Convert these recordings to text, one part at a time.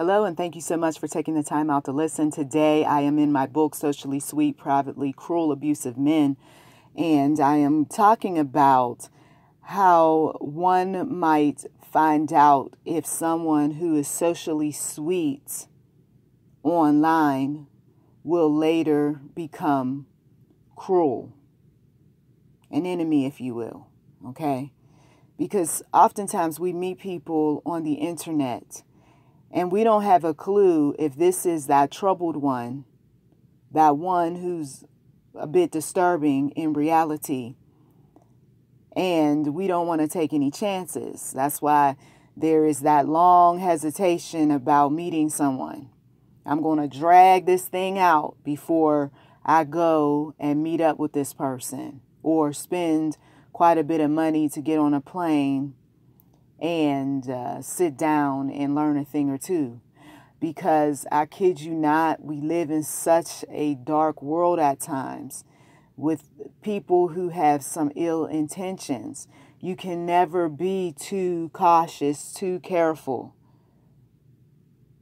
Hello, and thank you so much for taking the time out to listen. Today, I am in my book, Socially Sweet, Privately Cruel, Abusive Men, and I am talking about how one might find out if someone who is socially sweet online will later become cruel, an enemy, if you will, okay? Because oftentimes we meet people on the internet and we don't have a clue if this is that troubled one, that one who's a bit disturbing in reality. And we don't want to take any chances. That's why there is that long hesitation about meeting someone. I'm going to drag this thing out before I go and meet up with this person or spend quite a bit of money to get on a plane and sit down and learn a thing or two. Because I kid you not, we live in such a dark world at times with people who have some ill intentions. You can never be too cautious, too careful.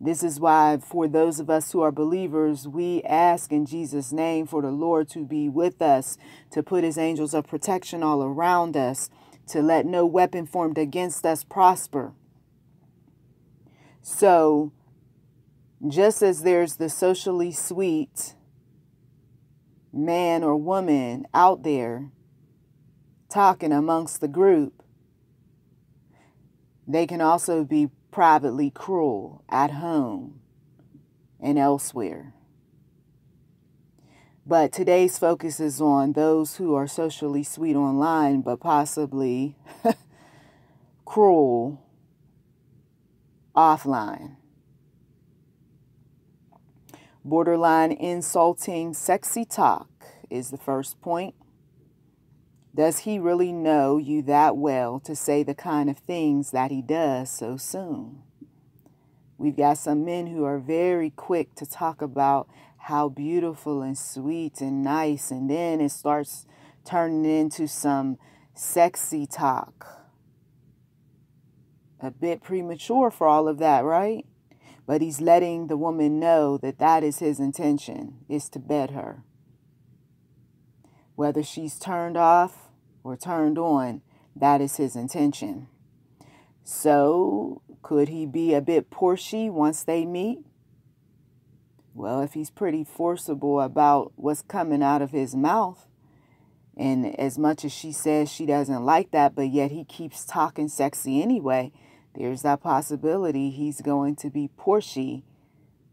This is why for those of us who are believers, we ask in Jesus' name for the Lord to be with us, to put his angels of protection all around us, to let no weapon formed against us prosper. So, just as there's the socially sweet man or woman out there talking amongst the group, they can also be privately cruel at home and elsewhere. But today's focus is on those who are socially sweet online, but possibly cruel offline. Borderline insulting sexy talk is the first point. Does he really know you that well to say the kind of things that he does so soon? We've got some men who are very quick to talk about how beautiful and sweet and nice, and then it starts turning into some sexy talk. A bit premature for all of that, right? But he's letting the woman know that that is his intention, is to bed her. Whether she's turned off or turned on, that is his intention. So, could he be a bit pushy once they meet? Well, if he's pretty forcible about what's coming out of his mouth, and as much as she says she doesn't like that, but yet he keeps talking sexy anyway, there's that possibility he's going to be pushy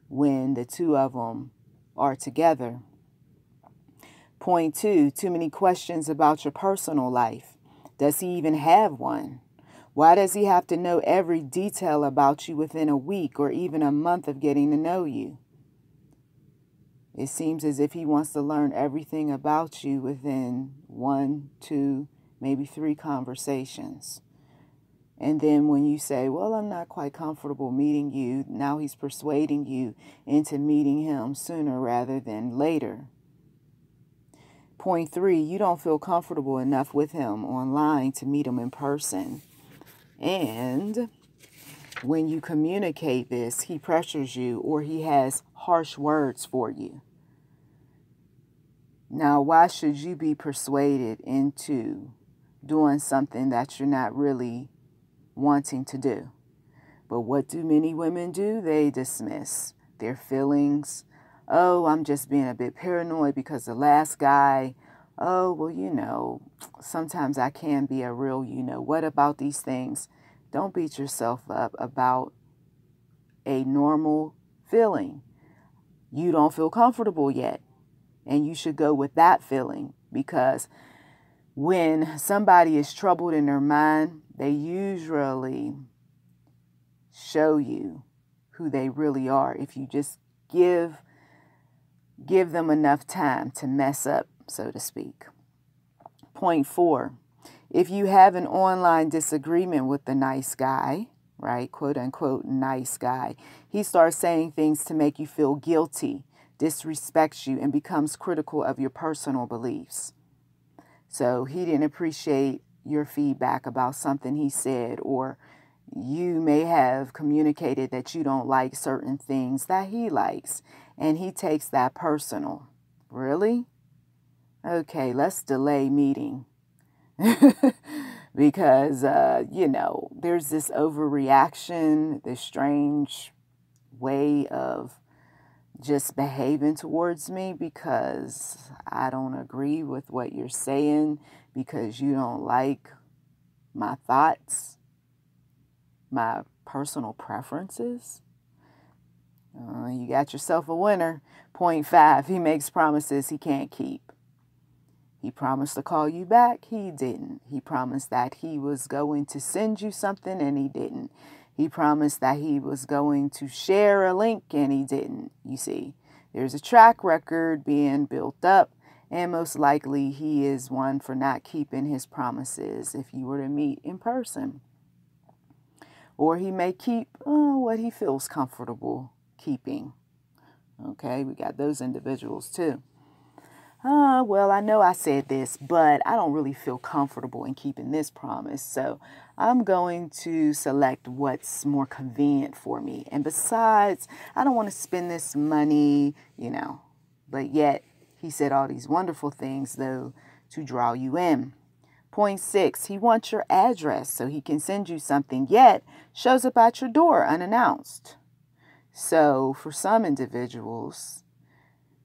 when the two of them are together. Point 2, too many questions about your personal life. Does he even have one? Why does he have to know every detail about you within a week or even a month of getting to know you? It seems as if he wants to learn everything about you within 1, 2, maybe 3 conversations. And then when you say, well, I'm not quite comfortable meeting you, now he's persuading you into meeting him sooner rather than later. Point 3, you don't feel comfortable enough with him online to meet him in person. And when you communicate this, he pressures you or he has harsh words for you. Now, why should you be persuaded into doing something that you're not really wanting to do? But what do many women do? They dismiss their feelings. Oh, I'm just being a bit paranoid because the last guy, oh, well, sometimes I can be a real, what about these things? Don't beat yourself up about a normal feeling. You don't feel comfortable yet. And you should go with that feeling, because when somebody is troubled in their mind, they usually show you who they really are if you just give them enough time to mess up, so to speak. Point 4, if you have an online disagreement with the nice guy, right, quote unquote nice guy, he starts saying things to make you feel guilty, disrespects you, and becomes critical of your personal beliefs. So he didn't appreciate your feedback about something he said, or you may have communicated that you don't like certain things that he likes, and he takes that personal. Really? Okay, let's delay meeting. Because, there's this overreaction, this strange way of just behaving towards me because I don't agree with what you're saying, because you don't like my thoughts, my personal preferences. You got yourself a winner. Point 5, he makes promises he can't keep. He promised to call you back. He didn't. He promised that he was going to send you something, and he didn't. He promised that he was going to share a link, and he didn't. You see, there's a track record being built up, and most likely he is one for not keeping his promises if you were to meet in person. Or he may keep what he feels comfortable keeping. Okay, we got those individuals too. Well, I know I said this, but I don't really feel comfortable in keeping this promise. So I'm going to select what's more convenient for me. And besides, I don't want to spend this money, But yet, he said all these wonderful things, though, to draw you in. Point 6, he wants your address so he can send you something, yet shows up at your door unannounced. So for some individuals,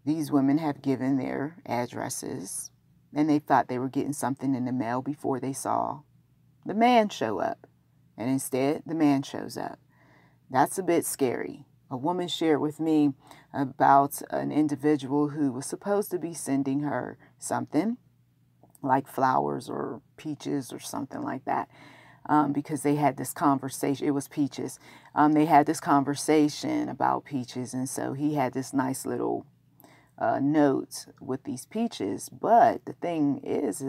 these women have given their addresses, and they thought they were getting something in the mail before they saw the man show up. And instead, the man shows up. That's a bit scary. A woman shared with me about an individual who was supposed to be sending her something, like flowers or peaches or something like that, because they had this conversation. It was peaches. They had this conversation about peaches, and so he had this nice little note with these peaches. But the thing is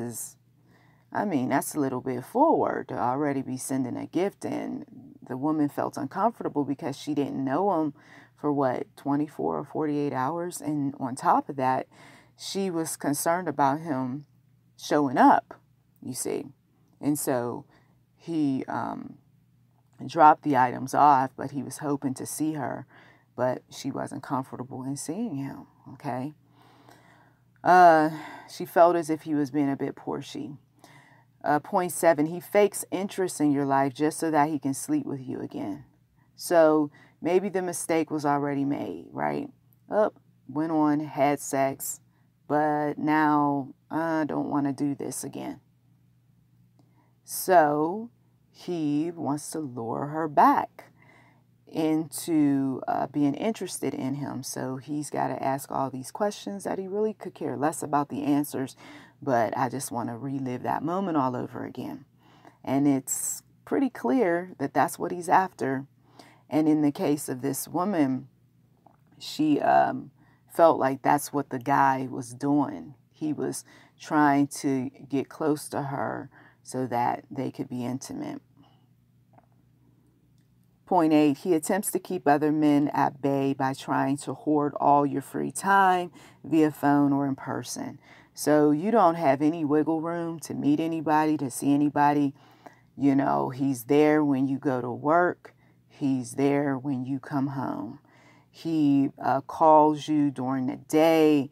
that's a little bit forward to already be sending a gift, and the woman felt uncomfortable because she didn't know him for 24 or 48 hours, and on top of that, she was concerned about him showing up, you see. And so he dropped the items off, but he was hoping to see her, but she wasn't comfortable in seeing him, okay? She felt as if he was being a bit pushy. Point 7, he fakes interest in your life just so that he can sleep with you again. So maybe the mistake was already made, right? Went on, had sex, but now I don't want to do this again. So he wants to lure her back into being interested in him. So he's got to ask all these questions that he really could care less about the answers, but I just want to relive that moment all over again. And it's pretty clear that that's what he's after. And in the case of this woman, she felt like that's what the guy was doing. He was trying to get close to her so that they could be intimate. Point 8, he attempts to keep other men at bay by trying to hoard all your free time via phone or in person. So you don't have any wiggle room to meet anybody, to see anybody. He's there when you go to work. He's there when you come home. He calls you during the day.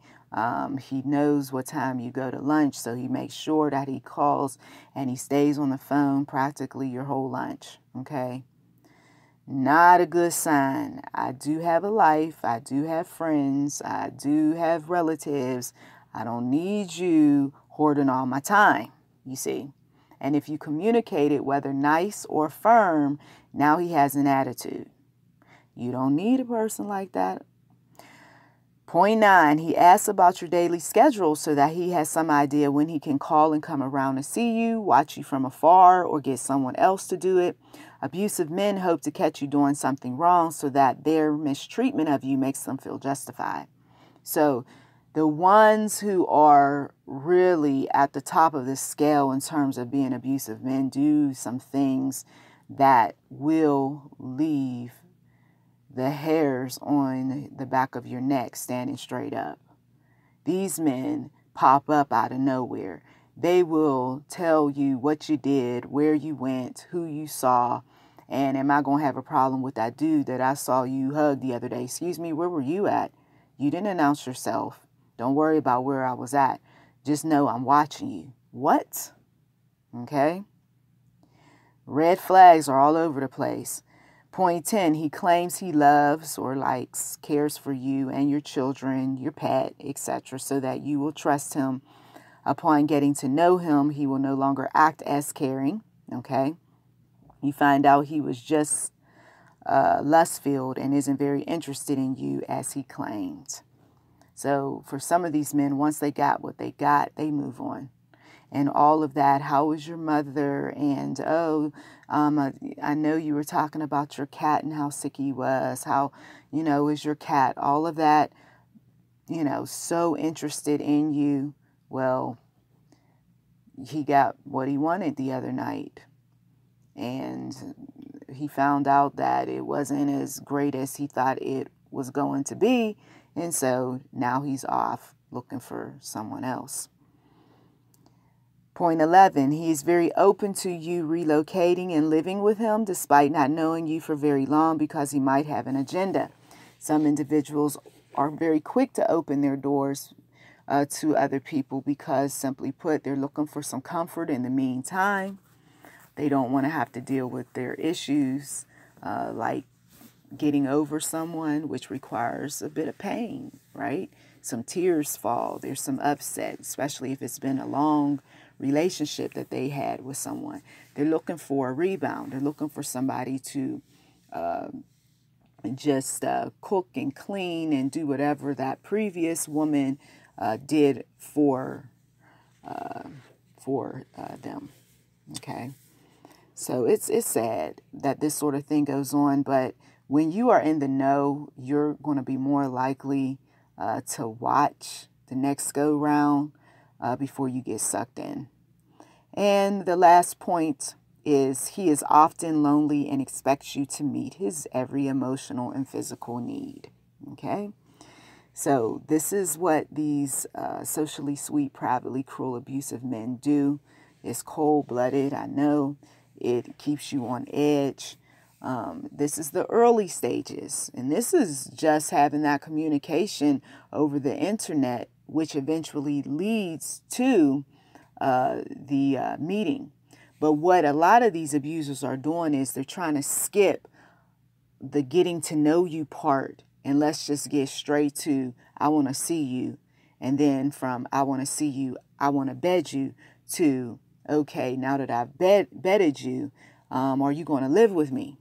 He knows what time you go to lunch, so he makes sure that he calls and he stays on the phone practically your whole lunch, okay? Not a good sign. I do have a life. I do have friends. I do have relatives. I don't need you hoarding all my time, you see. And if you communicate it, whether nice or firm, now he has an attitude. You don't need a person like that. Point 9, he asks about your daily schedule so that he has some idea when he can call and come around to see you, watch you from afar, or get someone else to do it. Abusive men hope to catch you doing something wrong so that their mistreatment of you makes them feel justified. So the ones who are really at the top of the scale in terms of being abusive men do some things that will leave the hairs on the back of your neck standing straight up. These men pop up out of nowhere. They will tell you what you did, where you went, who you saw, And am I going to have a problem with that dude that I saw you hug the other day? Excuse me, where were you at? You didn't announce yourself. Don't worry about where I was at. Just know I'm watching you. What? Okay. Red flags are all over the place. Point 10, he claims he loves or likes, cares for you and your children, your pet, etc., so that you will trust him. Upon getting to know him, he will no longer act as caring. Okay. You find out he was just lust-filled and isn't very interested in you as he claimed. So for some of these men, once they got what they got, they move on. And all of that, how was your mother? And, I know you were talking about your cat and how sick he was. How, is your cat? All of that, so interested in you. Well, he got what he wanted the other night. And he found out that it wasn't as great as he thought it was going to be. And so now he's off looking for someone else. Point 11, he is very open to you relocating and living with him despite not knowing you for very long because he might have an agenda. Some individuals are very quick to open their doors to other people because, simply put, they're looking for some comfort in the meantime. They don't want to have to deal with their issues like getting over someone, which requires a bit of pain, right? Some tears fall. There's some upset, especially if it's been a long relationship that they had with someone. They're looking for a rebound. They're looking for somebody to just cook and clean and do whatever that previous woman did for them. Okay. So it's sad that this sort of thing goes on, but when you are in the know, you're going to be more likely to watch the next go round before you get sucked in. And the last point is he is often lonely and expects you to meet his every emotional and physical need. Okay. So this is what these socially sweet, privately cruel, abusive men do. It's cold-blooded, I know. It keeps you on edge. This is the early stages. And this is just having that communication over the internet, which eventually leads to the meeting. But what a lot of these abusers are doing is they're trying to skip the getting to know you part. And let's just get straight to, I want to see you. And then from I want to see you, I want to bed you, to, okay, now that I've bedded you, are you going to live with me?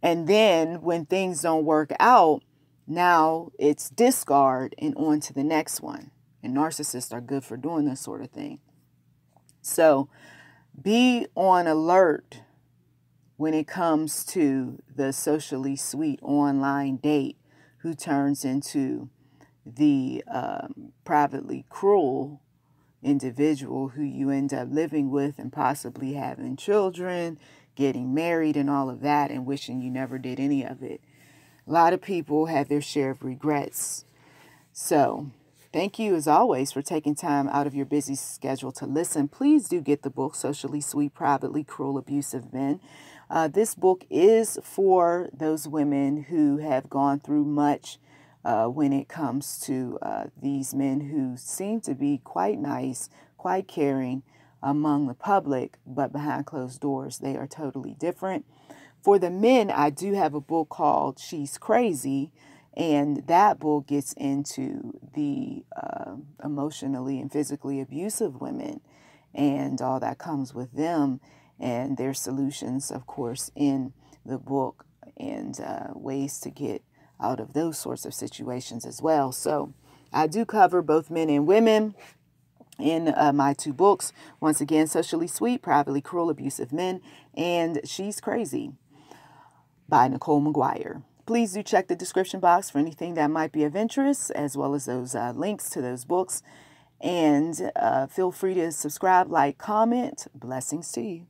And then when things don't work out, now it's discard and on to the next one. And narcissists are good for doing this sort of thing. So be on alert when it comes to the socially sweet online date who turns into the privately cruel individual who you end up living with and possibly having children, getting married and all of that, and wishing you never did any of it. A lot of people have their share of regrets. So thank you, as always, for taking time out of your busy schedule to listen. Please do get the book, Socially Sweet, Privately Cruel, Abusive Men. This book is for those women who have gone through much when it comes to these men who seem to be quite nice, quite caring among the public, but behind closed doors, they are totally different. For the men, I do have a book called She's Crazy, and that book gets into the emotionally and physically abusive women and all that comes with them and their solutions, of course, in the book, and ways to get out of those sorts of situations as well. So I do cover both men and women in my two books. Once again, Socially Sweet, Privately Cruel, Abusive Men, and She's Crazy by NichollMcGuire. Please do check the description box for anything that might be of interest, as well as those links to those books. And feel free to subscribe, like, comment. Blessings to you.